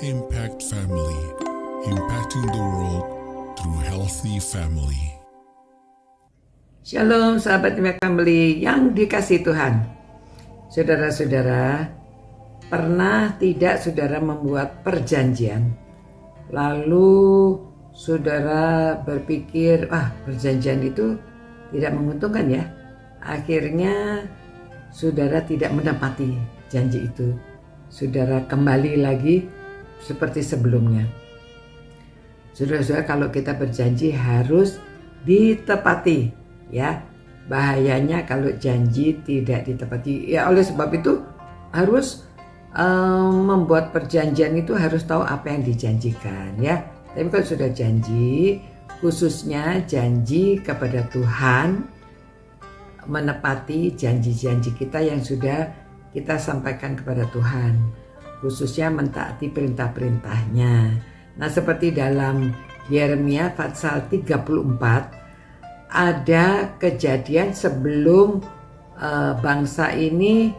Impact Family, impacting the world through healthy family. Shalom sahabat Impact Family yang dikasihi Tuhan. Saudara-saudara, pernah tidak saudara membuat perjanjian? Lalu saudara berpikir, perjanjian itu tidak menguntungkan ya. Akhirnya saudara tidak menepati janji itu. Saudara kembali lagi seperti sebelumnya. Saudara-saudara, kalau kita berjanji harus ditepati ya. Bahayanya kalau janji tidak ditepati ya. Oleh sebab itu harus membuat perjanjian itu harus tahu apa yang dijanjikan ya. Tapi kalau sudah janji, khususnya janji kepada Tuhan, menepati janji-janji kita yang sudah kita sampaikan kepada Tuhan, khususnya mentaati perintah-perintahnya. Nah, seperti dalam Yeremia pasal 34 ada kejadian sebelum bangsa ini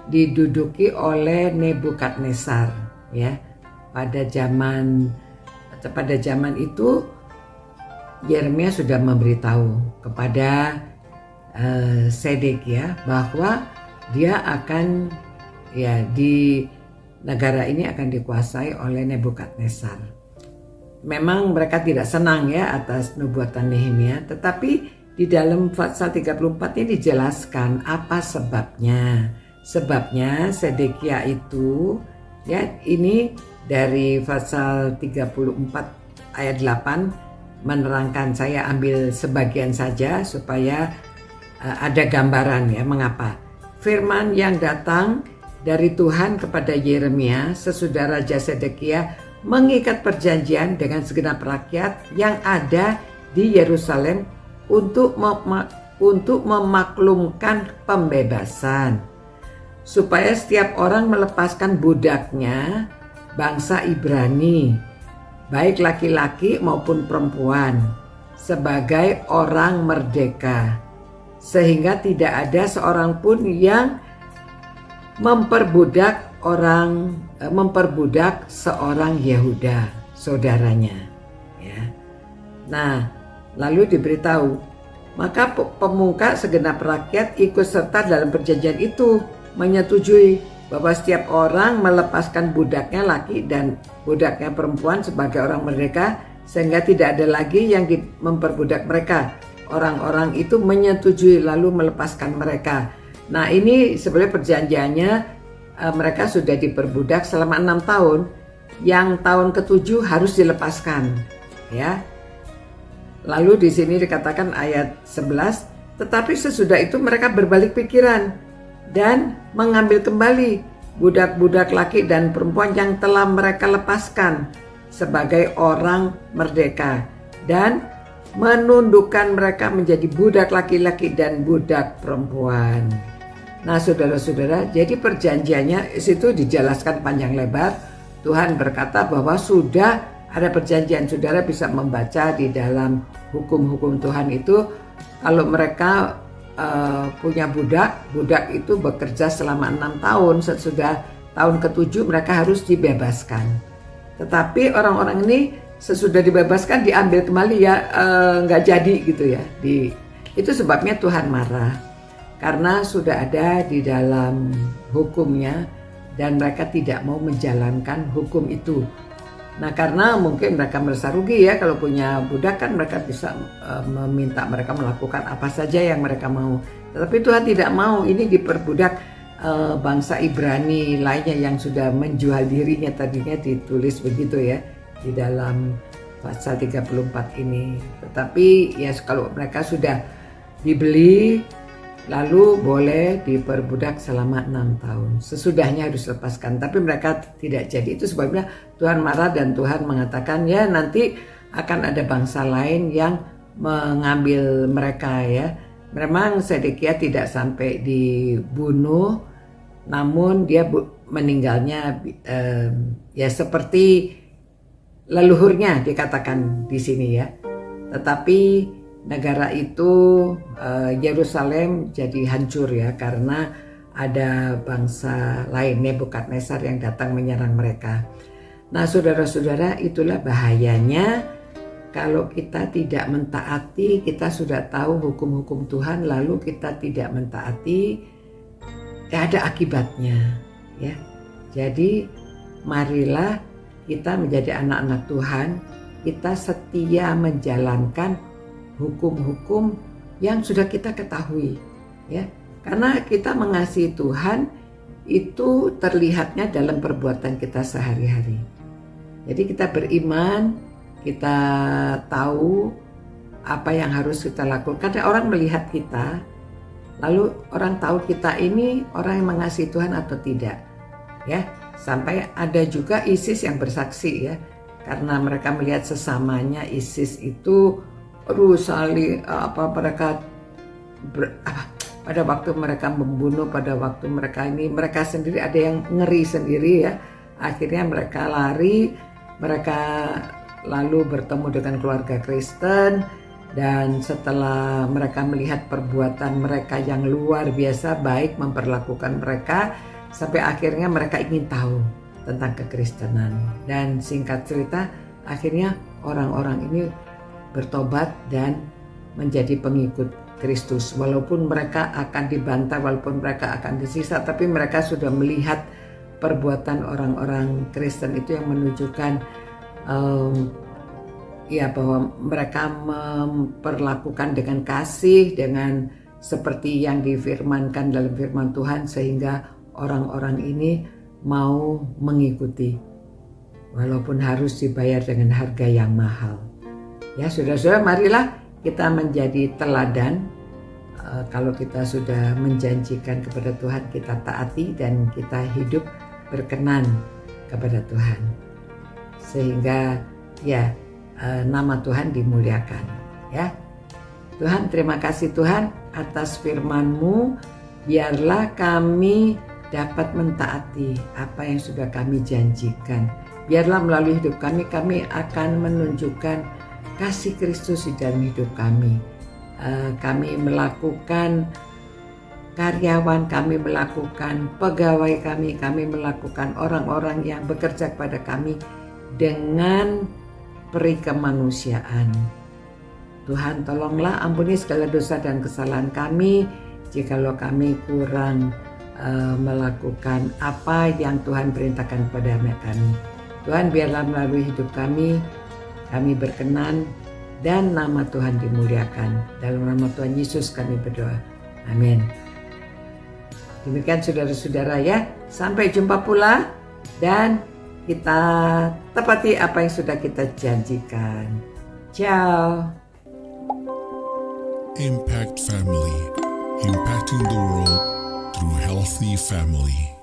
diduduki oleh Nebukadnezar ya. Pada zaman itu Yeremia sudah memberitahu kepada Sedekia bahwa dia akan di negara ini akan dikuasai oleh Nebukadnezar. Memang mereka tidak senang ya atas nubuatan Nehemia, tetapi di dalam pasal 34 ini dijelaskan apa sebabnya. Sebabnya Sedekia itu ya, ini dari pasal 34 ayat 8 menerangkan, saya ambil sebagian saja supaya ada gambaran ya mengapa. Firman yang datang dari Tuhan kepada Yeremia sesudah Raja Sedekia mengikat perjanjian dengan segenap rakyat yang ada di Yerusalem untuk memaklumkan pembebasan, supaya setiap orang melepaskan budaknya bangsa Ibrani, baik laki-laki maupun perempuan, sebagai orang merdeka, sehingga tidak ada seorang pun yang memperbudak seorang Yehuda saudaranya ya. Nah, lalu diberitahu, maka pemuka segenap rakyat ikut serta dalam perjanjian itu, menyetujui bahwa setiap orang melepaskan budaknya laki dan budaknya perempuan sebagai orang merdeka, sehingga tidak ada lagi yang memperbudak mereka. Orang-orang itu menyetujui lalu melepaskan mereka. Nah, ini sebenarnya perjanjiannya, mereka sudah diperbudak selama 6 tahun. Yang tahun ke-7 harus dilepaskan ya. Lalu di sini dikatakan ayat 11, tetapi sesudah itu mereka berbalik pikiran dan mengambil kembali budak-budak laki dan perempuan yang telah mereka lepaskan sebagai orang merdeka, dan menundukkan mereka menjadi budak laki-laki dan budak perempuan. Nah, saudara-saudara, jadi perjanjiannya situ dijelaskan panjang lebar. Tuhan berkata bahwa sudah ada perjanjian. Saudara bisa membaca di dalam hukum-hukum Tuhan itu, kalau mereka punya budak itu bekerja selama 6 tahun, sesudah tahun ke-7 mereka harus dibebaskan. Tetapi orang-orang ini sesudah dibebaskan diambil kembali ya, nggak jadi gitu ya. Itu sebabnya Tuhan marah, karena sudah ada di dalam hukumnya dan mereka tidak mau menjalankan hukum itu. Nah, karena mungkin mereka merasa rugi ya, kalau punya budak kan mereka bisa meminta mereka melakukan apa saja yang mereka mau. Tetapi Tuhan tidak mau ini diperbudak bangsa Ibrani lainnya yang sudah menjual dirinya, tadinya ditulis begitu ya di dalam pasal 34 ini. Tetapi ya kalau mereka sudah dibeli, lalu boleh diperbudak selama 6 tahun. Sesudahnya harus lepaskan. Tapi mereka tidak jadi. Itu sebabnya Tuhan marah dan Tuhan mengatakan ya nanti akan ada bangsa lain yang mengambil mereka ya. Memang Sedekia tidak sampai dibunuh, namun dia meninggalnya ya seperti leluhurnya dikatakan di sini ya. Tetapi negara itu Yerusalem jadi hancur ya, karena ada bangsa lain Nebukadnezar yang datang menyerang mereka. Nah, saudara-saudara, itulah bahayanya kalau kita tidak mentaati. Kita sudah tahu hukum-hukum Tuhan lalu kita tidak mentaati, ada akibatnya, ya. Jadi marilah kita menjadi anak-anak Tuhan, kita setia menjalankan hukum-hukum yang sudah kita ketahui, ya. Karena kita mengasihi Tuhan itu terlihatnya dalam perbuatan kita sehari-hari. Jadi kita beriman, kita tahu apa yang harus kita lakukan. Karena orang melihat kita, lalu orang tahu kita ini orang yang mengasihi Tuhan atau tidak, ya. Sampai ada juga ISIS yang bersaksi, ya, karena mereka melihat sesamanya ISIS itu pada waktu mereka membunuh, pada waktu mereka sendiri ada yang ngeri sendiri, ya. Akhirnya mereka lari, mereka lalu bertemu dengan keluarga Kristen, dan setelah mereka melihat perbuatan mereka yang luar biasa baik memperlakukan mereka, sampai akhirnya mereka ingin tahu tentang kekristenan. Dan singkat cerita, akhirnya orang-orang ini bertobat dan menjadi pengikut Kristus. Walaupun mereka akan dibantai, walaupun mereka akan disiksa, tapi mereka sudah melihat perbuatan orang-orang Kristen itu yang menunjukkan bahwa mereka memperlakukan dengan kasih, dengan seperti yang difirmankan dalam firman Tuhan, sehingga orang-orang ini mau mengikuti walaupun harus dibayar dengan harga yang mahal. Ya, saudara-saudara, marilah kita menjadi teladan. Kalau kita sudah menjanjikan kepada Tuhan, kita taati dan kita hidup berkenan kepada Tuhan, sehingga nama Tuhan dimuliakan, ya. Tuhan, terima kasih Tuhan atas firman-Mu. Biarlah kami dapat mentaati apa yang sudah kami janjikan. Biarlah melalui hidup kami akan menunjukkan kasih Kristus di dalam hidup kami. Kami melakukan karyawan, kami melakukan pegawai kami melakukan orang-orang yang bekerja kepada kami dengan peri kemanusiaan. Tuhan, tolonglah ampuni segala dosa dan kesalahan kami jikalau kami kurang melakukan apa yang Tuhan perintahkan kepada kami. Tuhan, biarlah melalui hidup kami berkenan dan nama Tuhan dimuliakan. Dalam nama Tuhan Yesus kami berdoa. Amin. Demikian saudara-saudara, ya. Sampai jumpa pula dan kita tepati apa yang sudah kita janjikan. Ciao. Impact Family, impacting the world through healthy family.